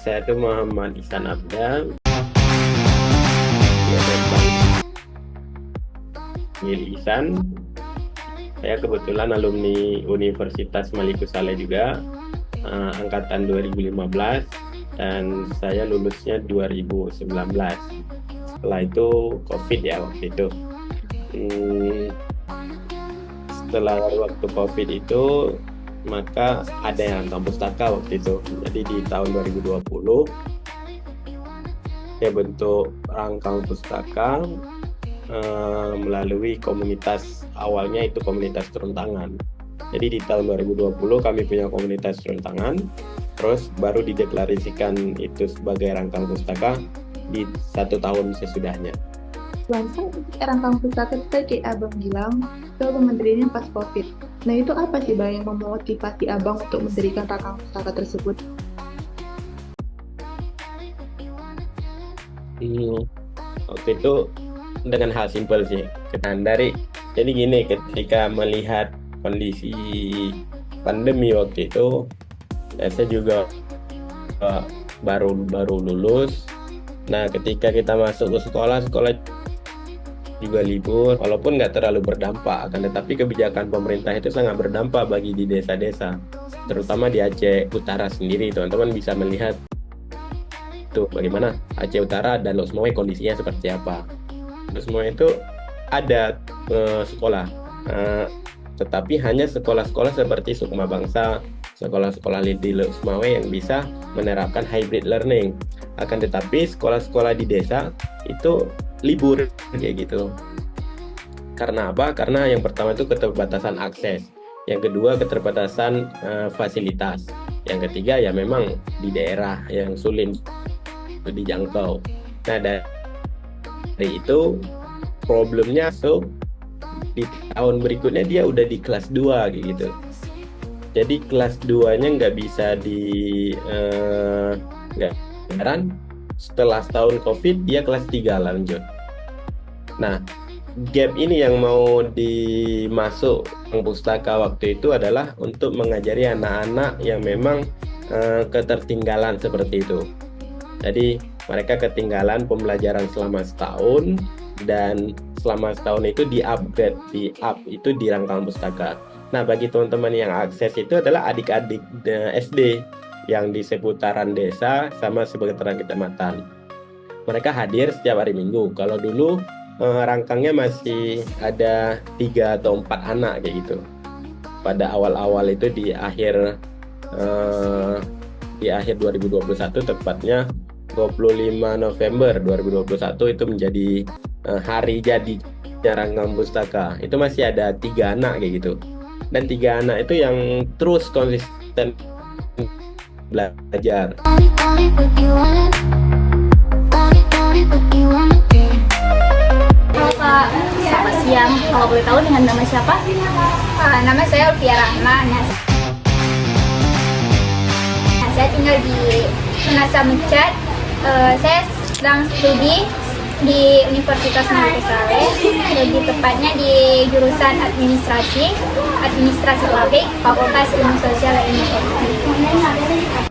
Saya itu Muhammad Ihsan Abda, Ihsan. Saya kebetulan alumni Universitas Maliku Saleh juga, angkatan 2015, dan saya lulusnya 2019. Setelah itu COVID ya waktu itu. Setelah waktu COVID itu, maka ada yang rangkang pustaka waktu itu. Jadi di tahun 2020 saya bentuk rangkang pustaka melalui komunitas, awalnya itu komunitas turun tangan. Jadi di tahun 2020 kami punya komunitas turun tangan, terus baru dideklarasikan itu sebagai rangkang pustaka di 1 tahun sesudahnya. Langsung rangkang pustaka itu tadi Abang bilang itu Abang mendirinya pas COVID. Nah itu apa sih Bang yang memotivasi Abang untuk mendirikan rangkang pustaka tersebut? Waktu itu dengan hal simpel sih. Jadi gini, ketika melihat kondisi pandemi waktu itu, saya juga baru lulus. Nah ketika kita masuk ke sekolah juga libur, walaupun nggak terlalu berdampak, akan tetapi kebijakan pemerintah itu sangat berdampak bagi di desa-desa, terutama di Aceh Utara sendiri. Teman-teman bisa melihat tuh bagaimana Aceh Utara dan Lok Sumawe kondisinya seperti apa. Lok Sumawe itu ada sekolah, tetapi hanya sekolah-sekolah seperti Sukma Bangsa, sekolah-sekolah di Lok Sumawe yang bisa menerapkan hybrid learning. Akan tetapi sekolah-sekolah di desa itu libur kayak gitu. Karena apa? Karena yang pertama itu keterbatasan akses, yang kedua keterbatasan fasilitas, yang ketiga ya memang di daerah yang sulit dijangkau. Nah dari itu problemnya, di tahun berikutnya dia udah di kelas 2 gitu. Jadi kelas 2-nya nggak bisa setelah setahun COVID dia kelas 3 lanjut. Nah gap ini yang mau dimasuk pustaka waktu itu adalah untuk mengajari anak-anak yang memang ketertinggalan seperti itu. Jadi mereka ketinggalan pembelajaran selama setahun, dan selama setahun itu di-upgrade, itu di rangkang pustaka. Nah bagi teman-teman yang akses itu adalah adik-adik SD yang di seputaran desa sama seputaran kecamatan. Mereka hadir setiap hari Minggu. Kalau dulu rangkangnya masih ada 3 atau 4 anak kayak gitu. Pada awal-awal itu di akhir 2021, tepatnya 25 November 2021 itu menjadi hari jadi rangkang pustaka. Itu masih ada 3 anak kayak gitu. Dan 3 anak itu yang terus konsisten belajar. Halo Kak, selamat siang. Kalau boleh tahu dengan nama siapa? Nama saya Ulfia Rahma. Saya tinggal di Menasa Mencat. Saya sedang studi di Universitas Maliku Saleh, lebih tepatnya di jurusan administrasi publik, Fakultas Ilmu Sosial dan Ilmu Politik.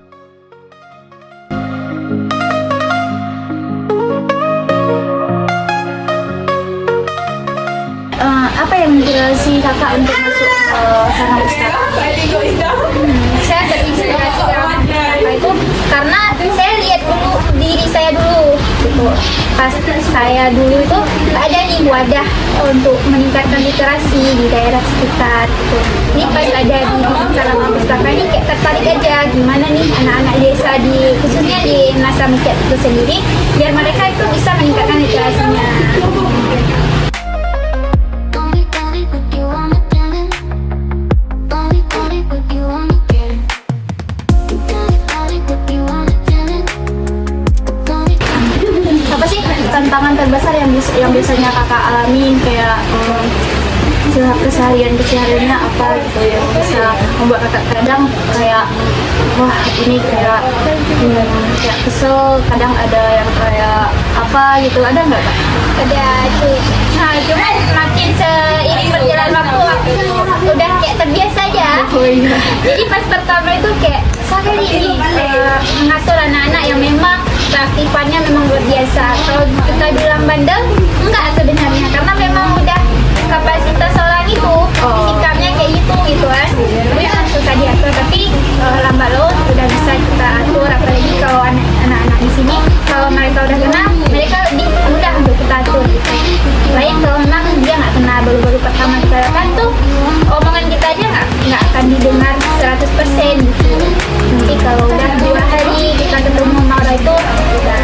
Apa yang menginspirasi kakak untuk masuk ke rangkang pustaka? Saya terinspirasi ke rangkang pustaka itu karena saya lihat dulu diri saya dulu gitu. pas saya dulu itu nggak ada nih wadah untuk meningkatkan literasi di daerah sekitar gitu. Ini pas ada di Sarana Pustaka ini kayak tertarik aja gimana nih anak-anak desa di khususnya di Nasa Mechat itu sendiri biar mereka itu bisa meningkatkan literasinya. Apa sih tantangan terbesar yang biasanya kakak alami kayak kesehariannya apa gitu yang bisa membuat kakak kadang kayak wah ini kayak kesel, kadang ada yang kayak apa gitu, ada nggak kak? Ada tuh. Nah cuman makin seiring berjalan waktu udah kayak terbiasa aja. Jadi pas pertama itu kayak saya ini mengatur anak-anak yang memang keaktifannya memang luar biasa. Kalau kita bilang bandel, enggak sebenarnya karena memang udah kapasitas orang itu sikapnya kayak gitu kan. Memang susah diatur tapi lambat laun udah bisa kita atur. Apalagi kalau anak-anak di sini kalau mereka udah kenal, mereka lebih mudah untuk kita atur gitu. Lain kalau memang dia nggak kenal baru-baru pertama kita kan tuh omongan kita aja nggak akan didengar 100% gitu. Nanti kalau udah 2 hari kita ketemu sama orang itu udah.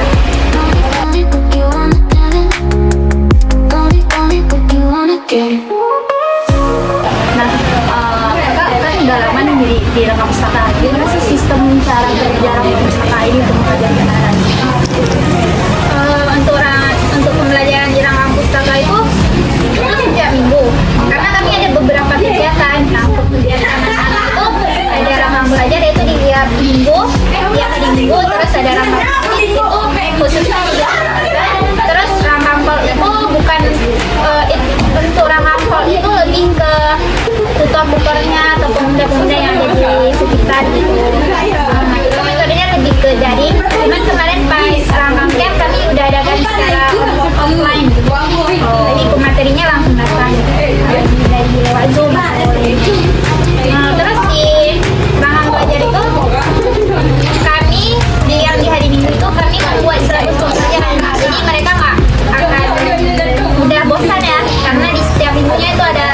Nah, kakak kan udah lama nih di Rangka Pustaka. Gimana sih sistem cara belajar Rangka Pustaka ini untuk mengajarkan anak-anak? Untuk pembelajaran di Rangka Pustaka itu setiap minggu. Karena kami ada beberapa kegiatan. Nah, untuk kegiatan anak-anak itu ada Rangka belajar yaitu di tiap minggu, tiap hari minggu. Terus ada Rangka itu khususnya di terus Rangkampol itu bukan untuk Rangkampol itu lebih ke tutor-tutornya atau pemuda-pemuda yang ada di sekitar gitu. Nah, itu metodenya lebih ke daring. Cuman kemarin pas Rangkamcamp kami udah adakan secara offline gitu. Jadi pematerinya langsung datang dari lewat Zoom. Nah, terus di Rangkam Belajar itu kami yang di hari Minggu itu kami membuat 100 pembelajaran. Jadi mereka nggak akan mudah bosan ya, karena di setiap minggunya itu ada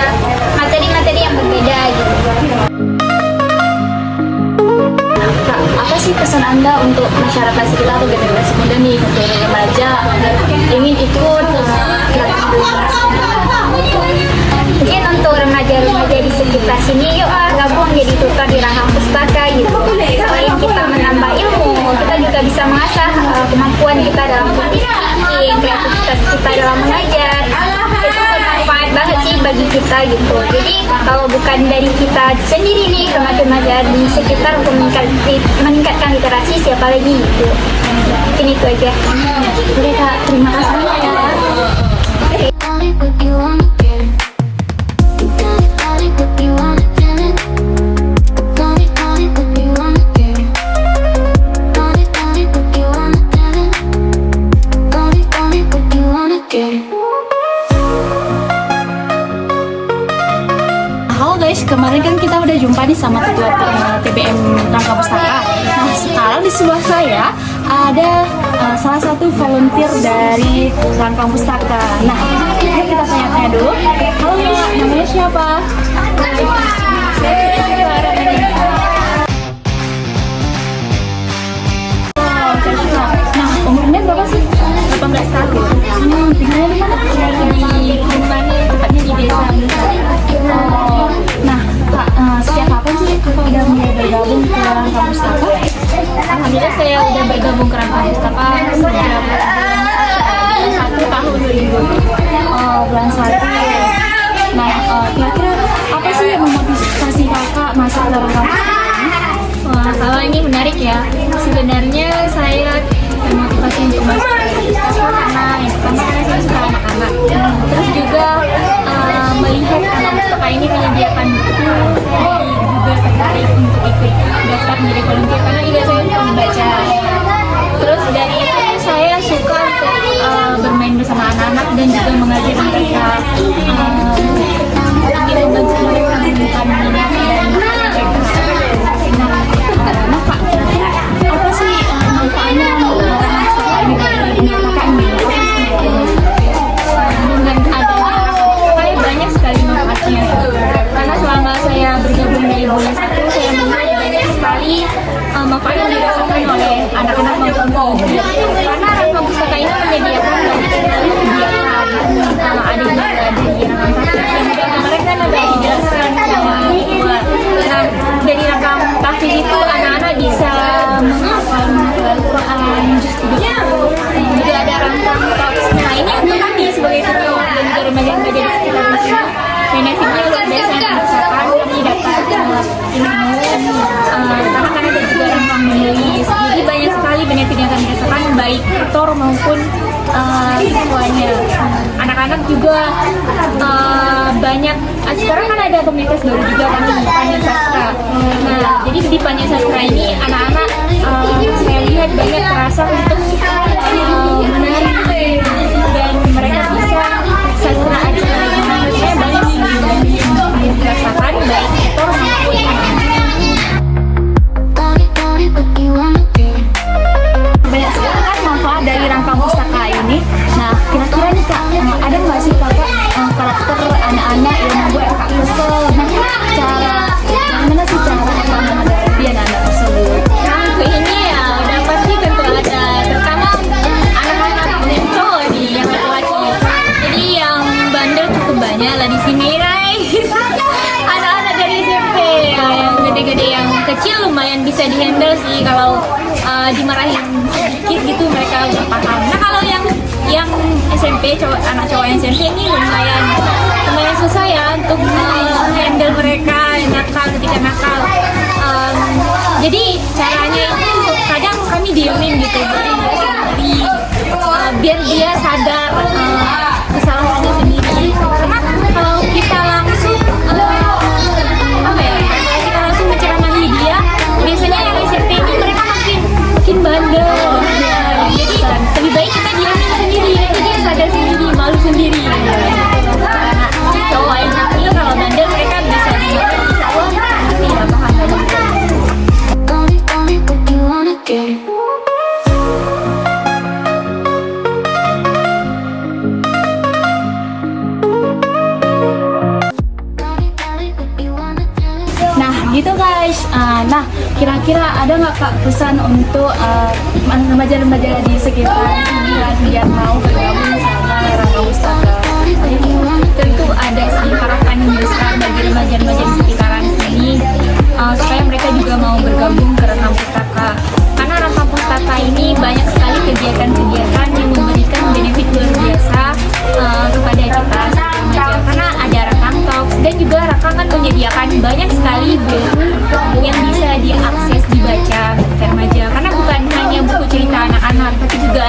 materi-materi yang berbeda gitu. Kak, apa sih pesan Anda untuk masyarakat sekitar atau generasi muda nih, untuk remaja ingin ikut mungkin untuk remaja-remaja di sekitar sini, yuk gabung jadi tutor di Rangkam Pustaka gitu. Selain kita menambah ilmu, kita juga bisa mengasah kemampuan kita dalam berpikir, kreativitas kita dalam mengajar. Itu bermanfaat banget sih bagi kita gitu. Jadi kalau bukan dari kita sendiri nih, remaja-remaja di sekitar untuk meningkatkan literasi, siapa lagi gitu. Mungkin itu aja. Boleh Kak, terima kasih ya. Halo guys, kemarin kan kita udah jumpa nih sama ketua TBM Rangka Pustaka. Nah, sekarang di sebelah saya ada salah satu volunteer dari Rangka Pustaka. Nah, yuk kita tanya-tanya dulu. Halo Miss, namanya siapa? Nah, umurnya berapa sih? 18 tahun. Tinggalnya di mana? Di Kumpani, tepatnya di desa. Nah, Kak, sejak kapan sih Kakak udah mulai bergabung ke Rangka Pustaka? Alhamdulillah saya udah bergabung ke Rangka Pustaka sejak bulan 1 tahun 2020. Bulan 1. Nah, kira-kira apa sih yang memotivasi Kakak masuk ke Rangka Pustaka ini? Wah, kalau ini menarik ya. Sebenarnya saya termotivasi untuk masuk ke Pustaka karena yang pertama karena saya suka anak-anak. Terus juga melihat Rangka Pustaka ini menyediakan buku, jadi juga tertarik untuk ikut daftar menjadi volunteer karena juga saya suka membaca. Terus dari itu saya suka untuk bermain bersama anak-anak dan juga mengajar mereka, ingin membantu mereka menemukan minat dan apa sih manfaatnya Rangka Pustaka ini bagi kakak ini? karena Rakam Pustaka ini menyediakan banyak sekali kegiatan. Ada juga dari Rakam Tahfidz yang udah kemarin kan ada dijelaskan sama Iqbal. Nah, dari Rakam Tahfidz itu anak-anak bisa menghafal Al-Quran, juga ada Rakam Talks. Nah, ini untuk kami sebagai tutor dan juga remaja-remaja di sekitar di sini, benefitnya luar biasa yang dirasakan. Kami dapat ilmu, karena kan ada juga Rakam menulis. Jadi banyak sekali benefit yang kami rasakan, baik tutor maupun siswanya. Anak-anak juga banyak. Sekarang kan ada komunitas baru juga kan, Panya Sastra. Nah, jadi di Panya Sastra ini anak-anak saya lihat banyak terasa untuk menarik dan mereka bisa sastra aja. Menurut saya banyak yang dirasakan baik tutor maupun banyak sekali kan manfaat dari Rakam Pustaka ini. Nah, kira-kira nih Kak, ada nggak sih Kakak karakter anak-anak yang membuat Kak kesel? Nah, gimana sih cara menghadapi anak-anak tersebut? Nah, ini ya udah pasti tentu ada, terutama anak-anak yang cowok nih, yang laki-laki. Jadi yang bandel cukup banyak lah di sini, guys. Anak-anak dari SMP, ya, yang gede-gede, yang kecil lumayan bisa dihandle sih kalau dimarahin sedikit gitu mereka udah paham. Nah, kalau yang SMP, anak cowok yang SMP ini lumayan susah ya untuk handle mereka nakal ketika nakal. Jadi caranya itu kadang kami diemin gitu, biar dia sadar kesalahannya sendiri. Karena kalau kita langsung kita langsung menceramahi dia, biasanya yang SMP ini mereka makin bandel. Jadi lebih baik kita diamin sendiri, jadi dia sadar sendiri, malu sendiri. Karena cowok yang nanti kalau bandel mereka bisa diamin, insya Allah nanti ya paham. Nah gitu guys, nah kira-kira ada nggak Kak pesan untuk remaja-remaja di sekitar sini biar mau bergabung sama Rakam Pustaka? Tentu ada sih harapan yang besar bagi remaja-remaja di sekitaran sini supaya mereka juga mau bergabung ke Rakam Pustaka. Karena Rakam Pustaka ini banyak sekali kegiatan-kegiatan yang memberikan benefit luar biasa kepada kita remaja. Karena ada Rakam Talks dan juga Rakam kan menyediakan banyak sekali buku yang bisa diakses dibaca ketika remaja. Karena bukan hanya buku cerita anak-anak, tapi juga